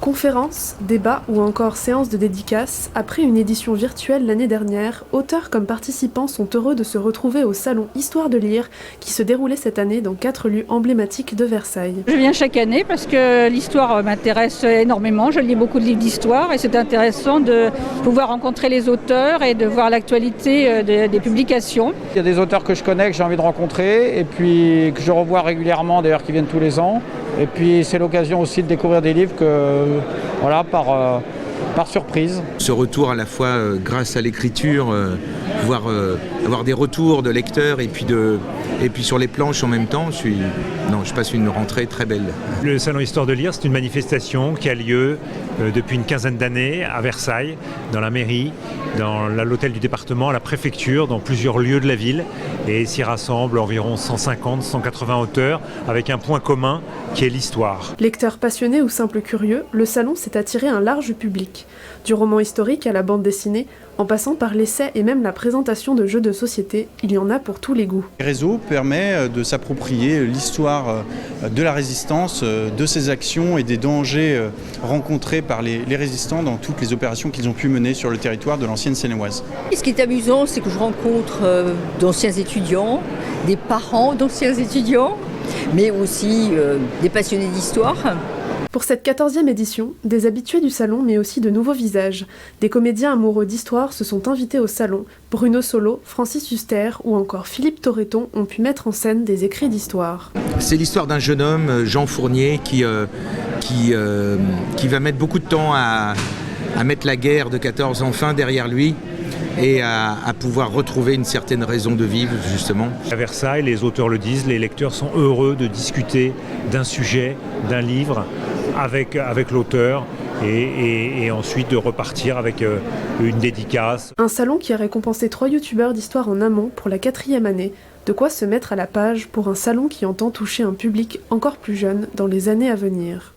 Conférences, débats ou encore séances de dédicaces, après une édition virtuelle l'année dernière, auteurs comme participants sont heureux de se retrouver au salon Histoire de lire qui se déroulait cette année dans 4 lieux emblématiques de Versailles. Je viens chaque année parce que l'histoire m'intéresse énormément, je lis beaucoup de livres d'histoire et c'est intéressant de pouvoir rencontrer les auteurs et de voir l'actualité des publications. Il y a des auteurs que je connais, que j'ai envie de rencontrer et puis que je revois régulièrement d'ailleurs qui viennent tous les ans. Et puis c'est l'occasion aussi de découvrir des livres par surprise. Ce retour à la fois grâce à l'écriture, pouvoir avoir des retours de lecteurs et puis sur les planches en même temps, je passe une rentrée très belle. Le Salon Histoire de lire, c'est une manifestation qui a lieu depuis une quinzaine d'années à Versailles, dans la mairie, dans l'hôtel du département, à la préfecture, dans plusieurs lieux de la ville. Et s'y rassemblent environ 150-180 auteurs avec un point commun qui est l'histoire. Lecteurs passionnés ou simples curieux, le salon s'est attiré un large public. Du roman historique à la bande dessinée, en passant par l'essai et même la présentation de jeux de société, il y en a pour tous les goûts. Le réseau permet de s'approprier l'histoire de la résistance, de ses actions et des dangers rencontrés par les résistants dans toutes les opérations qu'ils ont pu mener sur le territoire de l'ancienne Seine-et-Oise. Ce qui est amusant, c'est que je rencontre d'anciens étudiants, des parents d'anciens étudiants, mais aussi des passionnés d'histoire. Pour cette 14e édition, des habitués du salon mais aussi de nouveaux visages. Des comédiens amoureux d'histoire se sont invités au salon. Bruno Solo, Francis Huster ou encore Philippe Torreton ont pu mettre en scène des écrits d'histoire. C'est l'histoire d'un jeune homme, Jean Fournier, qui va mettre beaucoup de temps à mettre la guerre de 14 enfin derrière lui et à pouvoir retrouver une certaine raison de vivre, justement. À Versailles, les auteurs le disent, les lecteurs sont heureux de discuter d'un sujet, d'un livre, avec l'auteur et ensuite de repartir avec une dédicace. Un salon qui a récompensé 3 youtubeurs d'histoire en amont pour la 4e année. De quoi se mettre à la page pour un salon qui entend toucher un public encore plus jeune dans les années à venir.